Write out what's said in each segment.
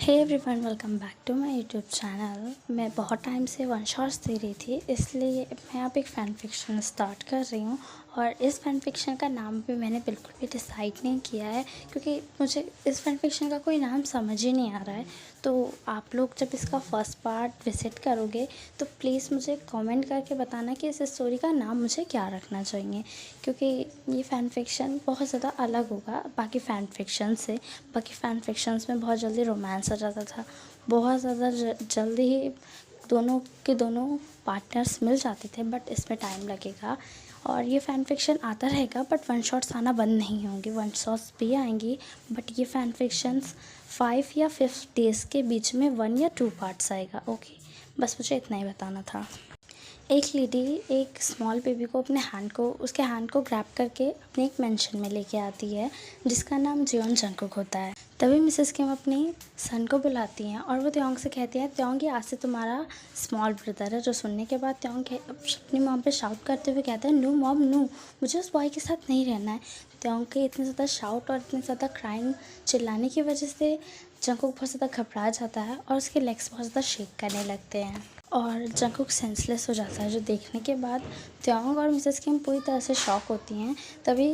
Hey everyone, welcome back to my YouTube channel. मैं बहुत time से वन शॉट्स दे रही थी, इसलिए मैं अब एक फ़ैन फिक्शन स्टार्ट कर रही हूँ। और इस फ़ैन फिक्शन का नाम भी मैंने बिल्कुल भी डिसाइड नहीं किया है, क्योंकि मुझे इस फ़ैन फिक्शन का कोई नाम समझ ही नहीं आ रहा है। तो आप लोग जब इसका फर्स्ट पार्ट विज़िट करोगे तो प्लीज़ मुझे कमेंट करके बताना कि इस स्टोरी का नाम मुझे क्या रखना चाहिए, क्योंकि ये फ़ैन फिक्शन बहुत ज़्यादा अलग होगा बाकी फ़ैन फिक्शन से। बाकी फ़ैन फिक्शंस में बहुत जल्दी रोमांस आ जाता था, बहुत ज़्यादा जल्दी ही दोनों के दोनों पार्टनर्स मिल जाते थे, बट इसमें टाइम लगेगा। और ये फ़ैन फिक्शन आता रहेगा, बट वन शॉट्स आना बंद नहीं होंगी, वन शॉट्स भी आएंगी। बट ये फ़ैन फिक्शंस 5 या 5 डेज़ के बीच में 1 या 2 पार्ट्स आएगा। ओके, बस मुझे इतना ही बताना था। एक लेडी एक स्मॉल बेबी को उसके हैंड को ग्रैब करके अपने एक मेंशन में लेके आती है, जिसका नाम जियोन जंगकुक होता है। तभी मिसेस किम अपनी सन को बुलाती हैं और वो त्योंग से कहती है, त्योंग ये आज से तुम्हारा स्मॉल ब्रदर है। जो सुनने के बाद त्योंग अपनी मॉम पे शाउट करते हुए कहता है, नो मॉम नो, मुझे उस बॉय के साथ नहीं रहना है। त्योंग के इतने ज़्यादा शाउट और इतने ज़्यादा क्राइम चिल्लाने की वजह से जंगकुक बहुत ज़्यादा घबरा जाता है और उसके लेग्स बहुत ज़्यादा शेक करने लगते हैं और जंगकुक सेंसलेस हो जाता है, जो देखने के बाद त्योंग और मिसेस किम पूरी तरह से शॉक होती हैं। तभी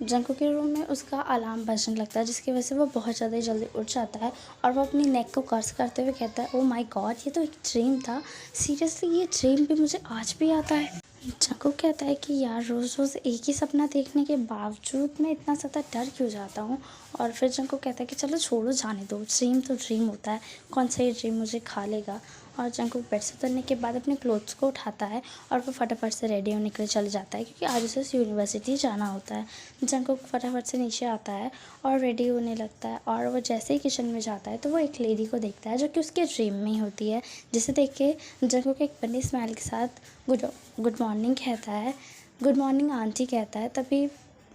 जंगकुक के रूम में उसका अलार्म बजने लगता है, जिसकी वजह से वो बहुत ज़्यादा जल्दी उठ जाता है और वो अपनी नेक को कर्स करते हुए कहता है, ओ माय गॉड, ये तो एक ड्रीम था। सीरियसली ये ड्रीम भी मुझे आज भी आता है। जंगकुक कहता है कि यार रोज़ रोज़ एक ही सपना देखने के बावजूद मैं इतना ज़्यादा डर क्यों जाता हूँ। और फिर जंगकुक कहता है कि चलो छोड़ो, जाने दो, ड्रीम तो ड्रीम होता है, कौन सा ये ड्रीम मुझे खा लेगा। और जंगकुक बेड से उतरने के बाद अपने क्लोथ्स को उठाता है और वो फटाफट से रेडी होने के लिए चले जाता है, क्योंकि आज उसे यूनिवर्सिटी जाना होता है। जंगकुक फटाफट से नीचे आता है और रेडी होने लगता है और वो जैसे ही किचन में जाता है तो वो एक लेडी को देखता है, जो कि उसके ड्रीम में ही होती है, जिसे देख के जंगकुक एक बनी स्माइल के साथ गुड मॉर्निंग कहता है, गुड मॉर्निंग आंटी कहता है। तभी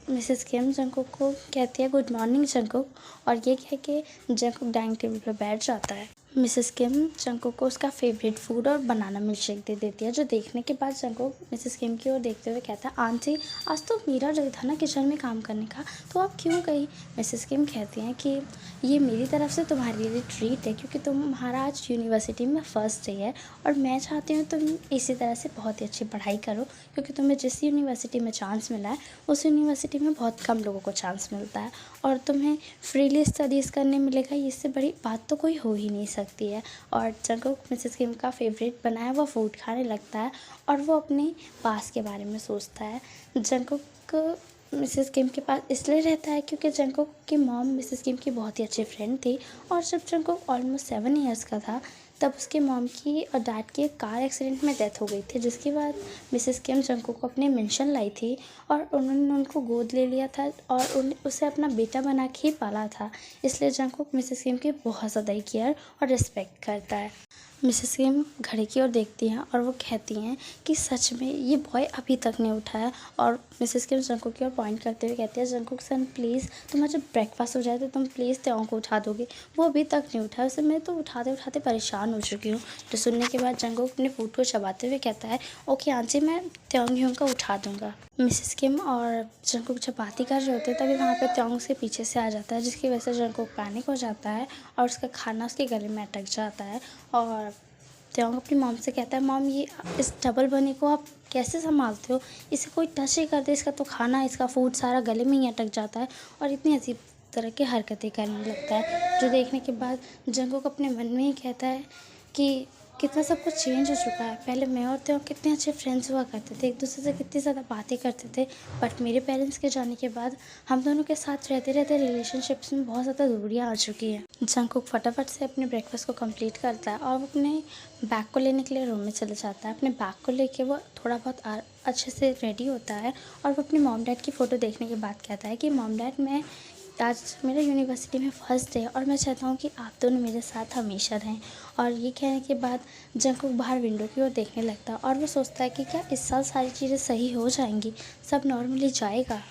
मिसेस किम जंगकुक को कहती है, गुड मॉर्निंग जंगकुक, और ये कह के जंगकुक डाइनिंग टेबल पर बैठ जाता है। मिसेस किम जंगकुक को उसका फेवरेट फूड और बनाना मिल्क शेक दे देती है, जो देखने के बाद जंगकुक मिसेस किम की ओर देखते हुए कहता है, आंटी आज तो मेरा डे था ना किचन में काम करने का, तो आप क्यों गई। मिसेस किम कहती हैं कि ये मेरी तरफ से तुम्हारे लिए ट्रीट है, क्योंकि तुम्हारा आज यूनिवर्सिटी में फ़र्स्ट डे है और मैं चाहती हूँ तुम इसी तरह से बहुत ही अच्छी पढ़ाई करो, क्योंकि तुम्हें जिस यूनिवर्सिटी में चांस मिला है उस यूनिवर्सिटी में बहुत कम लोगों को चांस मिलता है और तुम्हें फ्रीली स्टडीज़ करने मिलेगा, इससे बड़ी बात तो कोई हो ही नहीं सकती है। और जंगकुक मिसेस किम का फेवरेट बनाया हुआ फूड खाने लगता है और वो अपने पास के बारे में सोचता है। जंगकुक मिसेस किम के पास इसलिए रहता है क्योंकि जंगकुक की मॉम मिसेस किम की बहुत ही अच्छी फ्रेंड थी, और जब जंगकुक ऑलमोस्ट 7 ईयर्स का था तब उसके मॉम की और डैड की एक कार एक्सीडेंट में डेथ हो गई थी, जिसके बाद मिसेस किम जंगकुक को अपने मेंशन लाई थी और उन्होंने उनको गोद ले लिया था और उसे अपना बेटा बना के ही पाला था। इसलिए जंगकुक मिसेस किम की बहुत ज़्यादा केयर और रिस्पेक्ट करता है। मिसेस किम घड़ी की ओर देखती हैं और वो कहती हैं कि सच में ये बॉय अभी तक नहीं उठा है। और मिसेस किम जंगकुक की ओर पॉइंट करते हुए कहती है, जंगकुक सन प्लीज़, तुम्हारा जब ब्रेकफास्ट हो जाए तो तुम प्लीज़ त्योंग को उठा दोगे, वो अभी तक नहीं उठा है, उसे मैं तो उठाते उठाते परेशान हो चुकी हूँ। तो सुनने के बाद जंगकुक अपने फूड को चबाते हुए कहता है, ओके आंटी, मैं त्योंग को उठा दूँगा। मिसेस किम और जंगकुक जब बात ही कर रहे होते हैं तभी वहाँ पे त्योंग उसके पीछे से आ जाता है, जिसकी वजह से जंगकुक पैनिक हो जाता है और उसका खाना उसके गले में अटक जाता है। और त्योंग अपनी मॉम से कहता है, मॉम ये इस डबल बनी को आप कैसे संभालते हो, इसे कोई टच ही कर दे, इसका तो खाना इसका फूड सारा गले में ही अटक जाता है और इतनी अजीब तरह की हरकतें करने लगता है, जो देखने के बाद जंगकुक अपने मन में ही कहता है कि कितना सब कुछ चेंज हो चुका है। पहले मैं और त्योंग कितने अच्छे फ्रेंड्स हुआ करते थे, एक दूसरे से कितनी ज़्यादा बातें करते थे, बट मेरे पेरेंट्स के जाने के बाद हम दोनों के साथ रहते रहते रिलेशनशिप्स में बहुत ज़्यादा दूरियाँ आ चुकी हैं। जंगकुक फटाफट से अपने ब्रेकफास्ट को कंप्लीट करता है और वो अपने बैग को लेने के लिए रूम में चले जाता है। अपने बैग को लेके वो थोड़ा बहुत अच्छे से रेडी होता है और वो अपनी मॉम डैड की फ़ोटो देखने के बाद कहता है कि मॉम डैड, मैं आज मेरा यूनिवर्सिटी में फ़र्स्ट डे और मैं चाहता हूँ कि आप दोनों मेरे साथ हमेशा रहें। और ये कहने के बाद जंगकुक बाहर विंडो की ओर देखने लगता है और वो सोचता है कि क्या इस साल सारी चीज़ें सही हो जाएंगी, सब नॉर्मली जाएगा।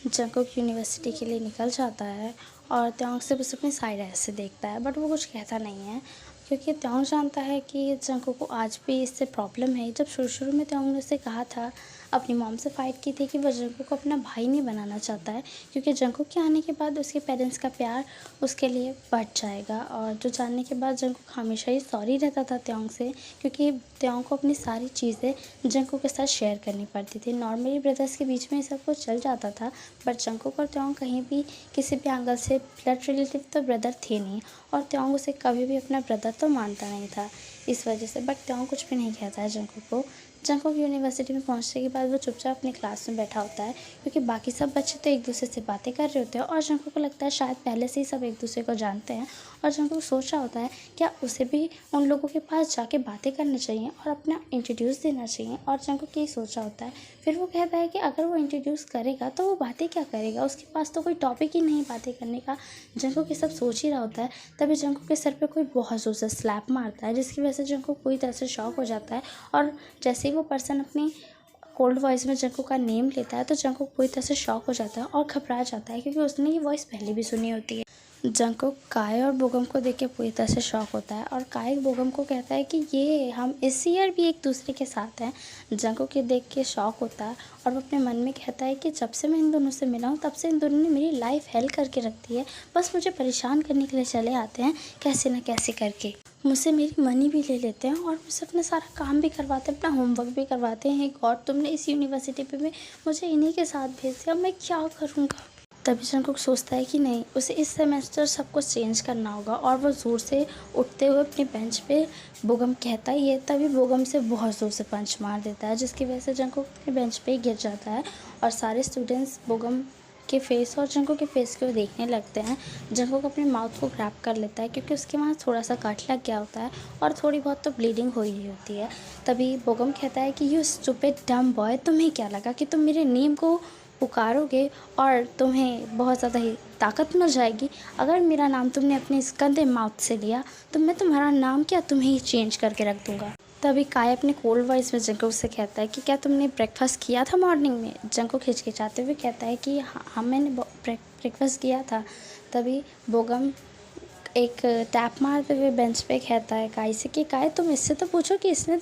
जंगकुक यूनिवर्सिटी के लिए निकल जाता है और त्योंग से बस अपनी साइड ऐसे से देखता है, बट वो कुछ कहता नहीं है, क्योंकि त्योंग जानता है कि जंगकुक को आज भी इससे प्रॉब्लम है। जब शुरू शुरू में त्योंग ने उसे कहा था अपनी मॉम से फ़ाइट की थी कि वो जंगकुक को अपना भाई नहीं बनाना चाहता है, क्योंकि जंगकुक के आने के बाद उसके पेरेंट्स का प्यार उसके लिए बढ़ जाएगा। और जो जानने के बाद जंगकुक हमेशा ही सॉरी रहता था त्योंग से, क्योंकि त्योंग को अपनी सारी चीज़ें जंगकुक के साथ शेयर करनी पड़ती थी। नॉर्मली ब्रदर्स के बीच में ये सब कुछ चल जाता था, बट जंगकुक और त्योंग कहीं भी किसी भी एंगल से ब्लड रिलेटिव तो ब्रदर थे नहीं, और त्योंग उसे कभी भी अपना ब्रदर तो मानता नहीं था इस वजह से। बट त्योंग कुछ भी नहीं कहता है जंगकुक को। जंगकुक यूनिवर्सिटी में पहुंचने के बाद वो चुपचाप अपनी क्लास में बैठा होता है, क्योंकि बाकी सब बच्चे तो एक दूसरे से बातें कर रहे होते हैं, और जंगकुक को लगता है शायद पहले से ही सब एक दूसरे को जानते हैं। और जंगकुक सोच रहा होता है क्या उसे भी उन लोगों के पास जाके बातें करनी चाहिए और अपना इंट्रोड्यूस देना चाहिए। और जंगकुक यही सोच रहा होता है। फिर वो कहता है कि अगर वो इंट्रोड्यूस करेगा तो वो बातें क्या करेगा, उसके पास तो कोई टॉपिक ही नहीं बातें करने का। जंगकुक ये सब सोच ही रहा होता है, तभी जंगकुक के सर पे कोई बहुत ज़ोर से स्लैप मारता है, जिसकी वजह से जंगकुक पूरी तरह से शॉक हो जाता है। और जैसे ही वो पर्सन अपनी कोल्ड वॉइस में जंगकुक का नेम लेता है तो जंगकुक पूरी तरह से शॉक हो जाता है और घबरा जाता है, क्योंकि उसने ये वॉइस पहले भी सुनी होती है। जंगकुक काय और बोगम को देख के पूरी तरह से शॉक होता है, और काय बोगम को कहता है कि ये हम इस ईयर भी एक दूसरे के साथ हैं। जंगकुक ये देख के शॉक होता है, और वो अपने मन में कहता है कि जब से मैं इन दोनों से मिला हूँ तब से इन दोनों ने मेरी लाइफ हेल करके रख दी है। बस मुझे परेशान करने के लिए चले आते हैं कैसे न कैसे करके। मुझसे मेरी मनी भी ले लेते हैं और मुझसे अपना सारा काम भी करवाते हैं, अपना होमवर्क भी करवाते हैं। गॉड, तुमने इस यूनिवर्सिटी पे में मुझे इन्हीं के साथ भेज दिया, मैं क्या करूँगा। तभी जंगकुक सोचता है कि नहीं, उसे इस सेमेस्टर सब कुछ चेंज करना होगा, और वो ज़ोर से उठते हुए अपनी बेंच पे बोगम कहता है ये, तभी बोगम से बहुत ज़ोर से पंच मार देता है, जिसकी वजह से जंगकुक अपनी बेंच पे ही गिर जाता है। और सारे स्टूडेंट्स बोगम के फेस और जंगकुक के फेस को देखने लगते हैं। जंगकुक अपने माउथ को ग्रैब कर लेता है, क्योंकि उसके वहाँ थोड़ा सा कट लग गया होता है और थोड़ी बहुत तो ब्लीडिंग हो रही होती है। तभी बोगम कहता है कि यू स्टूपिड डम बॉय, तुम्हें क्या लगा कि तुम मेरे नेम को पुकारोगे और तुम्हें बहुत ज़्यादा ही ताकत मिल जाएगी। अगर मेरा नाम तुमने अपने इस गंदे माउथ से लिया तो मैं तुम्हारा नाम क्या तुम्हें ही चेंज करके रख दूँगा। तभी काय अपने कोल्ड वॉइस में जंगकुक से कहता है कि क्या तुमने ब्रेकफास्ट किया था मॉर्निंग में। जंगकुक हिचकिचाते हुए कहता है कि हाँ मैंने ब्रेकफास्ट किया था। तभी बोगम एक टैप मारते हुए बेंच पे कहता है काय से कि काय, तुम इससे तो पूछो कि इसने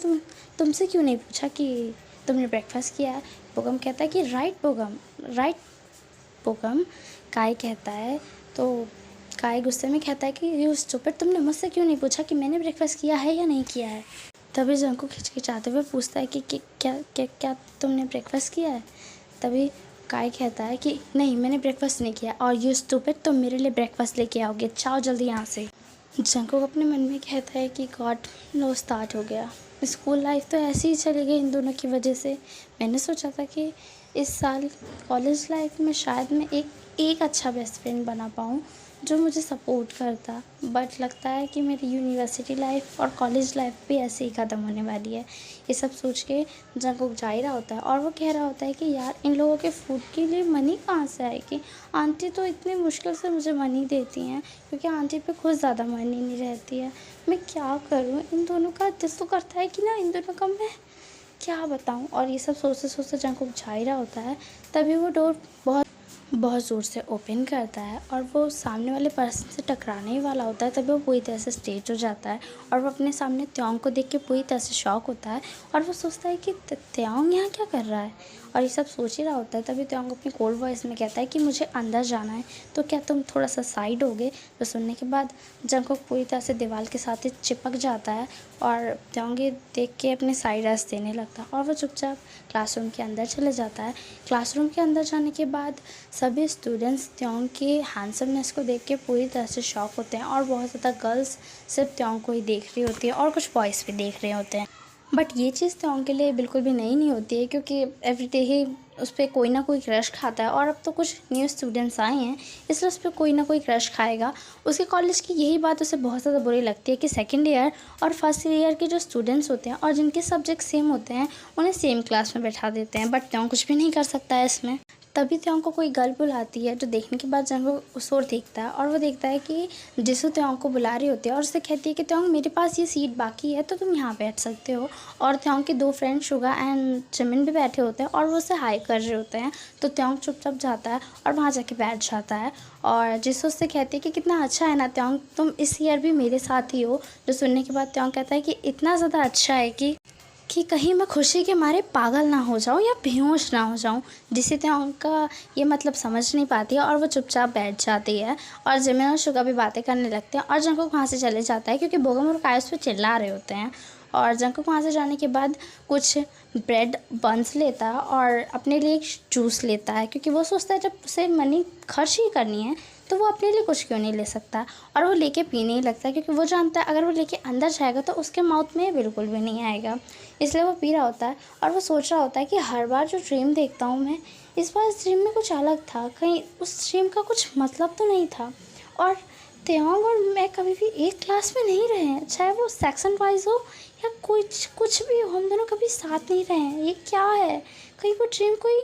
तुमसे क्यों नहीं पूछा कि तुमने ब्रेकफास्ट किया है। बोगम कहता है कि राइट बोगम। काय कहता है तो काय गुस्से में कहता है कि यू स्टूपिड, तुमने मुझसे क्यों नहीं पूछा कि मैंने ब्रेकफास्ट किया है या नहीं किया है। तभी जंगकुक हिचकिचाते हुए पूछता है कि क्या तुमने ब्रेकफास्ट किया है। तभी काय कहता है कि नहीं, मैंने ब्रेकफास्ट नहीं किया, और यू स्टूपिड, तुम मेरे लिए ब्रेकफास्ट लेके आओगे, जाओ जल्दी यहाँ से। जंगकुक अपने मन में कहता है कि गॉड, नो स्टार्ट हो गया। स्कूल लाइफ तो ऐसे ही चली गई इन दोनों की वजह से। मैंने सोचा था कि इस साल कॉलेज लाइफ में शायद मैं एक अच्छा बेस्ट फ्रेंड बना पाऊँ जो मुझे सपोर्ट करता, बट लगता है कि मेरी यूनिवर्सिटी लाइफ और कॉलेज लाइफ भी ऐसे ही ख़त्म होने वाली है। ये सब सोच के जंगकुक जा ही रहा होता है, और वो कह रहा होता है कि यार इन लोगों के फूड के लिए मनी कहाँ से आएगी। आंटी तो इतनी मुश्किल से मुझे मनी देती हैं, क्योंकि आंटी पे खुद ज़्यादा मनी नहीं रहती है। मैं क्या करूँ, इन दोनों का दिल तो करता है कि ना इन दोनों का मैं क्या बताऊँ। और ये सब सोचते सोचते जंगकुक जा ही रहा होता है, तभी वो डोर बहुत ज़ोर से ओपन करता है, और वो सामने वाले पर्सन से टकराने ही वाला होता है। तभी वो पूरी तरह से स्टेज हो जाता है, और वो अपने सामने त्योंग को देख के पूरी तरह से शॉक होता है, और वो सोचता है कि त्योंग यहाँ क्या कर रहा है। और ये सब सोच ही रहा होता है, तभी त्योंग अपनी कोल्ड वॉइस में कहता है कि मुझे अंदर जाना है, तो क्या तुम थोड़ा सा साइड होगे। तो सुनने के बाद जंगकुक पूरी तरह से दीवार के साथ ही चिपक जाता है, और त्योंग ये देख के अपने साइड रास देने लगता है, और वो चुपचाप क्लासरूम के अंदर चले जाता है। क्लासरूम के अंदर जाने के बाद सभी स्टूडेंट्स त्योंग के हैंडसमनेस को देख के पूरी तरह से शॉक होते हैं, और बहुत ज़्यादा गर्ल्स सिर्फ त्योंग को ही देख रही होती है, और कुछ बॉयज़ भी देख रहे होते हैं। बट ये चीज़ त्योंग के लिए बिल्कुल भी नई नहीं होती है, क्योंकि एवरीडे ही उस पर कोई ना कोई क्रश खाता है, और अब तो कुछ न्यू स्टूडेंट्स आए हैं इसलिए उस पर कोई ना कोई क्रश खाएगा। उसके कॉलेज की यही बात उसे बहुत ज़्यादा बुरी लगती है कि सेकंड ईयर और फर्स्ट ईयर के जो स्टूडेंट्स होते हैं और जिनके सब्जेक्ट सेम होते हैं उन्हें सेम क्लास में बैठा देते हैं, बट त्योंग कुछ भी नहीं कर सकता है इसमें। तभी त्योंग को कोई गर्ल बुलाती है, जो देखने के बाद जंगकुक उस ओर देखता है, और वो देखता है कि जिसु त्योंग को बुला रही होती है, और उससे कहती है कि त्योंग मेरे पास ये सीट बाकी है तो तुम यहाँ बैठ सकते हो। और त्योंग के दो फ्रेंड शुगा एंड जिमिन भी बैठे होते हैं, और वो उसे हाई कर रहे होते हैं। तो त्योंग चुपचाप जाता है और वहाँ जाके बैठ जाता है, और जिसु उससे कहती है कि कितना अच्छा है ना त्योंग, तुम इस ईयर भी मेरे साथ ही हो। जो सुनने के बाद त्योंग कहता है कि इतना ज़्यादा अच्छा है कि कि कहीं मैं खुशी के मारे पागल ना हो जाऊँ या बेहोश ना हो जाऊँ, जिसे त्योंग का ये मतलब समझ नहीं पाती है और वो चुपचाप बैठ जाती है और जिमिन और सुगा भी बातें करने लगते हैं और जंगकुक वहाँ से चले जाता है क्योंकि बोगम और काई उस पर चिल्ला रहे होते हैं। और जंगकुक वहाँ से जाने के बाद कुछ ब्रेड बंस लेता है और अपने लिए एक जूस लेता है क्योंकि वो सोचता है जब उसे मनी खर्च ही करनी है तो वो अपने लिए कुछ क्यों नहीं ले सकता। और वो लेके पीने ही लगता है क्योंकि वो जानता है अगर वो लेके अंदर जाएगा तो उसके माउथ में बिल्कुल भी नहीं आएगा, इसलिए वो पी रहा होता है। और वो सोच रहा होता है कि हर बार जो ड्रीम देखता हूँ मैं, इस बार इस ड्रीम में कुछ अलग था, कहीं उस ड्रीम का कुछ मतलब तो नहीं था। और त्योंग और मैं कभी भी एक क्लास में नहीं रहे हैं, चाहे वो सेक्शन वाइज हो या कुछ भी हो, हम दोनों कभी साथ नहीं रहे हैं। ये क्या है, कहीं वो ड्रीम कोई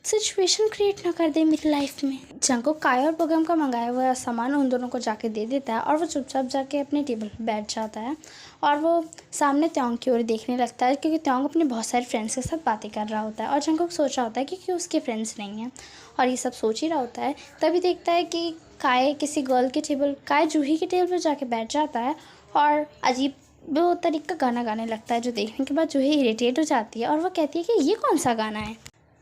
सिचुएशन क्रिएट ना कर दे मेरी लाइफ में। जंगकुक काई और बोगम का मंगाया हुआ सामान उन दोनों को जाके दे देता है और वो चुपचाप जाके अपने टेबल पर बैठ जाता है और वो सामने त्योंग की ओर देखने लगता है क्योंकि त्योंग अपने बहुत सारे फ्रेंड्स के साथ बातें कर रहा होता है और जंगकुक सोच रहा होता है कि उसके फ्रेंड्स नहीं हैं और ये सब सोच ही रहा होता है। तभी देखता है कि काय जूही के टेबल पर जाके बैठ जाता है और अजीब वो तरीके का गाना गाने लगता है, जो देखने के बाद जूही इरिटेट हो जाती है और वो कहती है कि ये कौन सा गाना है।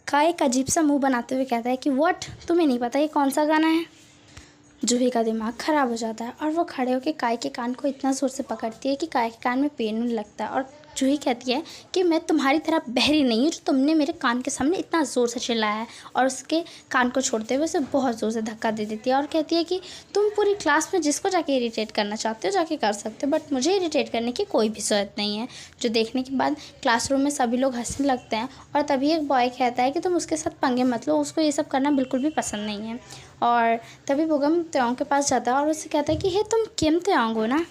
काय एक अजीब सा मुंह बनाते हुए कहता है कि व्हाट, तुम्हें नहीं पता ये कौन सा गाना है। जूही का दिमाग ख़राब हो जाता है और वो खड़े होकर काय के कान को इतना ज़ोर से पकड़ती है कि काय के कान में पेन होने लगता है और जूही कहती है कि मैं तुम्हारी तरह बहरी नहीं हूँ जो तुमने मेरे कान के सामने इतना ज़ोर से चिल्लाया है। और उसके कान को छोड़ते हुए उसे बहुत ज़ोर से धक्का दे देती है और कहती है कि तुम पूरी क्लास में जिसको जाके इरिटेट करना चाहते हो जाके कर सकते हो, बट मुझे इरिटेट करने की कोई भी ज़रूरत नहीं है। जो देखने के बाद क्लासरूम में सभी लोग हंसने लगते हैं और तभी एक बॉय कहता है कि तुम उसके साथ पंगे मत लो, उसको ये सब करना बिल्कुल भी पसंद नहीं है। और तभी बोगम त्योंग के पास जाता है और उससे कहता है कि हे तुम किम त्योंग हो ना।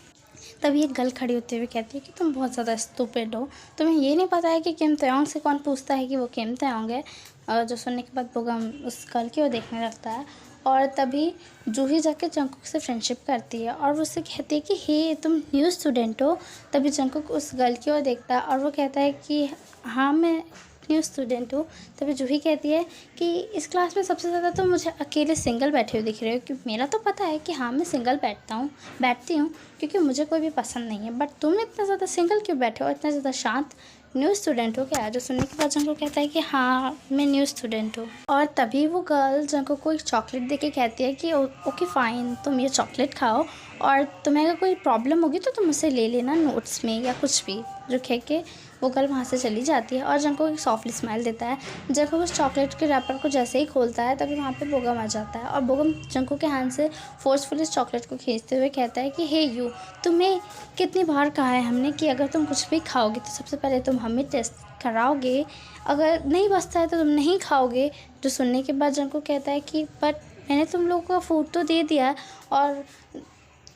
तभी एक गर्ल खड़ी होते हुए कहती है कि तुम बहुत ज़्यादा स्टूपिड हो, तुम्हें ये नहीं पता है कि किम त्योंग से कौन पूछता है कि वो किम त्योंग है। और जो सुनने के बाद बोगम उस गर्ल की ओर देखने लगता है और तभी जूही जाके जंगकुक से फ्रेंडशिप करती है और वो उससे कहती है कि हे तुम न्यू स्टूडेंट हो। तभी जंगकुक उस गर्ल की ओर देखता है और वो कहता है कि हाँ मैं न्यू स्टूडेंट हूँ। तभी जूही कहती है कि इस क्लास में सबसे ज़्यादा तो मुझे अकेले सिंगल बैठे हुए दिख रहे हो, कि मेरा तो पता है कि हाँ मैं सिंगल बैठती हूँ क्योंकि मुझे कोई भी पसंद नहीं है, बट तुम इतना ज़्यादा सिंगल क्यों बैठे हो, इतना ज़्यादा शांत, न्यू स्टूडेंट हो क्या। जो सुनने के बाद जंगकुक कहता है कि हाँ मैं न्यू स्टूडेंट हूँ। और तभी वो गर्ल जंगकुक को एक चॉकलेट दे के कहती है कि ओके फ़ाइन, तुम ये चॉकलेट खाओ और तुम्हें अगर कोई प्रॉब्लम होगी तो तुम उसे ले लेना नोट्स में या कुछ भी। जो कह के वो गर्ल वहाँ से चली जाती है और जंगकुक एक सॉफ्टली स्माइल देता है। जंगकुक उस चॉकलेट के रैपर को जैसे ही खोलता है तभी वहाँ पे बोगम आ जाता है और बोगम जंगकुक के हाथ से फोर्सफुली इस चॉकलेट को खींचते हुए कहता है कि हे यू, तुम्हें कितनी बार कहा है हमने कि अगर तुम कुछ भी खाओगे तो सबसे पहले तुम हमें टेस्ट कराओगे, अगर नहीं बचता है तो तुम नहीं खाओगे। जो सुनने के बाद जंगकुक कहता है कि बट मैंने तुम लोगों का फूड तो दे दिया। और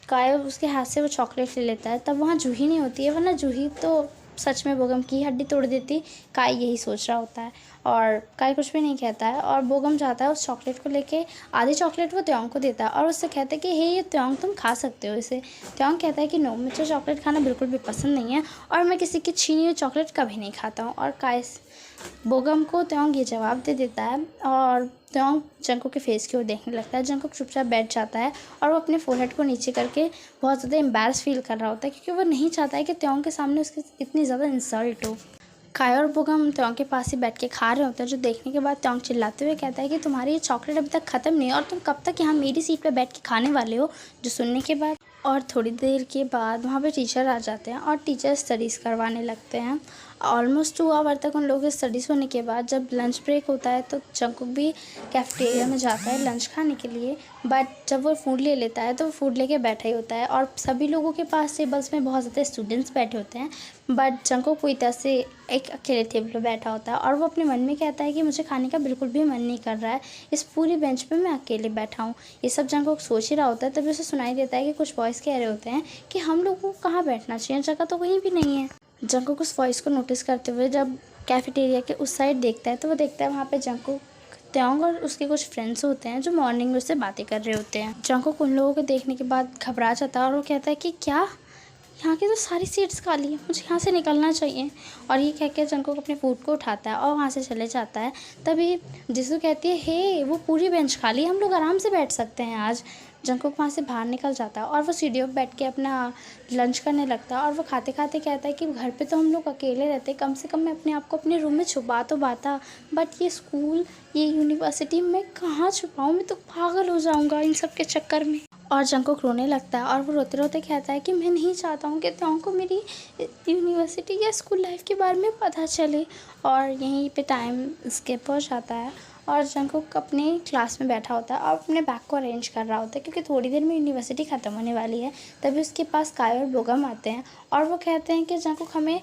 काय उसके हाथ से वो चॉकलेट ले लेता है। तब वहाँ जूही नहीं होती है, वरना जूही तो सच में बोगम की हड्डी तोड़ देती। काय यही सोच रहा होता है और काय कुछ भी नहीं कहता है और बोगम जाता है उस चॉकलेट को लेके, आधी चॉकलेट वो त्योंग को देता है और उससे कहता है कि हे ये त्योंग तुम खा सकते हो इसे। त्योंग कहता है कि नो, मुझे चॉकलेट खाना बिल्कुल भी पसंद नहीं है और मैं किसी की छीनी हुई चॉकलेट कभी नहीं खाता हूँ। और काय बोगम को त्योंग ये जवाब दे देता है और त्योंग जंगकुक के फेस की ओर देखने लगता है। जंगकुक चुपचाप बैठ जाता है और वो अपने फोरहेड को नीचे करके बहुत ज़्यादा एम्बैरस फील कर रहा होता है क्योंकि वो नहीं चाहता है कि त्योंग के सामने उसकी इतनी ज़्यादा इंसल्ट हो। काय और बोगम त्योंग के पास ही बैठ के खा रहे होते हैं। जो देखने के बाद त्योंग चिल्लाते हुए कहता है कि तुम्हारी ये चॉकलेट अभी तक ख़त्म नहीं है और तुम कब तक यहाँ मेरी सीट पर बैठ के खाने वाले हो। जो सुनने के बाद और थोड़ी देर के बाद वहाँ पे टीचर आ जाते हैं और टीचर स्टडीज़ करवाने लगते हैं। ऑलमोस्ट 2 आवर तक उन लोगों की स्टडीज़ होने के बाद जब लंच ब्रेक होता है तो जंगकुक भी कैफेटेरिया में जाता है लंच खाने के लिए। बट जब वो फूड ले लेता है तो वो फूड लेके बैठा ही होता है और सभी लोगों के पास टेबल्स में बहुत ज़्यादा स्टूडेंट्स बैठे होते हैं, बट जंगकुक पूरी तरह से एक अकेले टेबल पर बैठा होता है और वो अपने मन में कहता है कि मुझे खाने का बिल्कुल भी मन नहीं कर रहा है, इस पूरी बेंच पे मैं अकेले बैठा हूँ। ये सब जंगकुक सोच ही रहा होता है तभी उसे सुनाई देता है कि कुछ बॉयज़ कह रहे होते हैं कि हम लोगों को कहाँ बैठना चाहिए, जगह तो कहीं भी नहीं है। जंगकुक उस वॉइस को नोटिस करते हुए जब कैफेटेरिया के उस साइड देखता है तो वो देखता है वहाँ पे जंगकुक, त्योंग और उसके कुछ फ्रेंड्स होते हैं जो मॉर्निंग में उससे बातें कर रहे होते हैं। जंगकुक उन लोगों को देखने के बाद घबरा जाता है और वो कहता है कि क्या, यहाँ की तो सारी सीट्स खाली हैं, मुझे यहाँ से निकलना चाहिए। और ये कह के जंगकुक अपने फूड को उठाता है और वहाँ से चले जाता है। तभी जिसू कहती है हे वो पूरी बेंच खाली है, हम लोग आराम से बैठ सकते हैं आज। जंगकुक वहाँ से बाहर निकल जाता है और वो सीढ़ियों पे बैठ के अपना लंच करने लगता है और वो खाते-खाते कहता है कि घर पे तो हम लोग अकेले रहते, कम से कम मैं अपने आप को अपने रूम में छुपा तो पाता, बट ये स्कूल, ये यूनिवर्सिटी में कहाँ छुपाऊँ, मैं तो पागल हो जाऊँगा इन सब के चक्कर में। और जंगकुक रोने लगता है और वो रोते-रोते कहता है कि मैं नहीं चाहता हूँ कि त्यों को मेरी यूनिवर्सिटी या स्कूल लाइफ़ के बारे में पता चले। और यहीं पे टाइम स्किप हो जाता है और जंगकुक अपने क्लास में बैठा होता है और अपने बैग को अरेंज कर रहा होता है क्योंकि थोड़ी देर में यूनिवर्सिटी ख़त्म होने वाली है। तभी उसके पास काय और बोगम आते हैं और वो कहते हैं कि जंगकुक हमें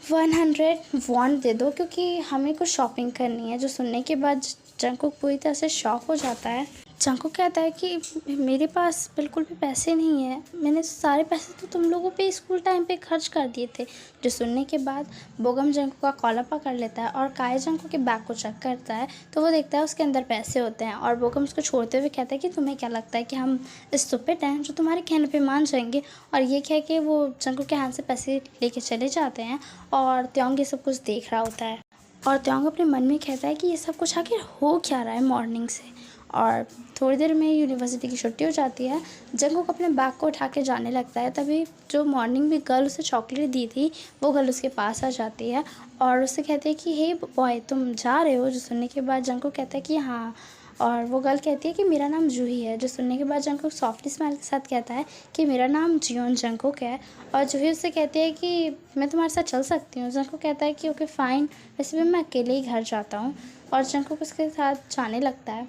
100 वॉन दे दो क्योंकि हमें कुछ शॉपिंग करनी है। जो सुनने के बाद जंगकुक पूरी तरह से शॉक हो जाता है। जंगकुक कहता है कि मेरे पास बिल्कुल भी पैसे नहीं है, मैंने सारे पैसे तो तुम लोगों पे स्कूल टाइम पे खर्च कर दिए थे। जो सुनने के बाद बोगम जंगकुक का कॉलर पकड़ लेता है और काय जंगकुक के बैग को चेक करता है तो वो देखता है उसके अंदर पैसे होते हैं और बोगम उसको छोड़ते हुए कहता है कि तुम्हें क्या लगता है कि हम स्टूपिड हैं जो तुम्हारे कहने पे मान जाएंगे। और ये कह के वो जंगकुक के हाथ से पैसे लेके चले जाते हैं और त्योंग ये सब कुछ देख रहा होता है और त्योंग अपने मन में कहता है कि ये सब कुछ आखिर हो क्या रहा है मॉर्निंग से। और थोड़ी देर में यूनिवर्सिटी की छुट्टी हो जाती है। जंगकुक अपने बैग को उठा के जाने लगता है, तभी जो मॉर्निंग में गर्ल उसे चॉकलेट दी थी वो गर्ल उसके पास आ जाती है और उससे कहती है कि हे बॉय तुम जा रहे हो। जो सुनने के बाद जंगकुक कहता है कि हाँ, और वो गर्ल कहती है कि मेरा नाम जूही है। जो सुनने के बाद जंगकुक सॉफ्टली स्माइल के साथ कहता है कि मेरा नाम जियोन जंगकुक है। और जूही उससे कहती है कि मैं तुम्हारे साथ चल सकती हूँ। जंगकुक कहता है कि ओके फ़ाइन, वैसे भी मैं अकेले ही घर जाता हूँ। और जंगकुक उसके साथ जाने लगता है।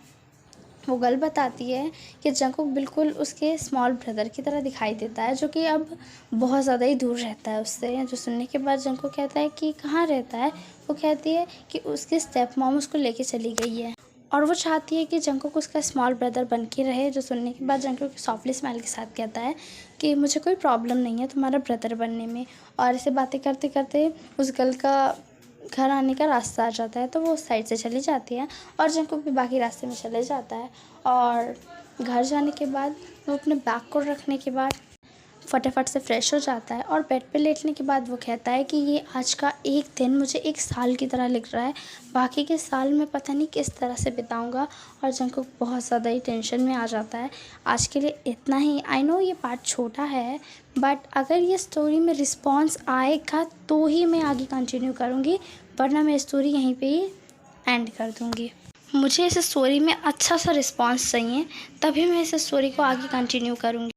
वो गर्ल बताती है कि जंगकुक बिल्कुल उसके स्मॉल ब्रदर की तरह दिखाई देता है जो कि अब बहुत ज़्यादा ही दूर रहता है उससे। जो सुनने के बाद जंगकुक कहता है कि कहाँ रहता है। वो कहती है कि उसकी स्टेप मॉम उसको लेके चली गई है और वो चाहती है कि जंगकुक उसका स्मॉल ब्रदर बन के रहे। जो सुनने के बाद जंगकुक सॉफ्टली स्माइल के साथ कहता है कि मुझे कोई प्रॉब्लम नहीं है तुम्हारा ब्रदर बनने में। और ऐसे बातें करते करते उस गर्ल का घर आने का रास्ता आ जाता है तो वो उस साइड से चली जाती है और जंगकुक भी बाकी रास्ते में चले जाता है। और घर जाने के बाद वो अपने बैग को रखने के बाद फटाफट से फ्रेश हो जाता है और बेड पे लेटने के बाद वो कहता है कि ये आज का एक दिन मुझे एक साल की तरह लग रहा है, बाकी के साल मैं पता नहीं किस तरह से बिताऊंगा। और जंगकुक बहुत ज़्यादा ही टेंशन में आ जाता है। आज के लिए इतना ही। आई नो ये पार्ट छोटा है, बट अगर ये स्टोरी में रिस्पॉन्स आएगा तो ही मैं आगे कंटिन्यू करूँगी, वरना मैं स्टोरी यहीं पर ही एंड कर दूँगी। मुझे इस स्टोरी में अच्छा सा रिस्पॉन्स चाहिए, तभी मैं इस स्टोरी को आगे कंटिन्यू करूँगी।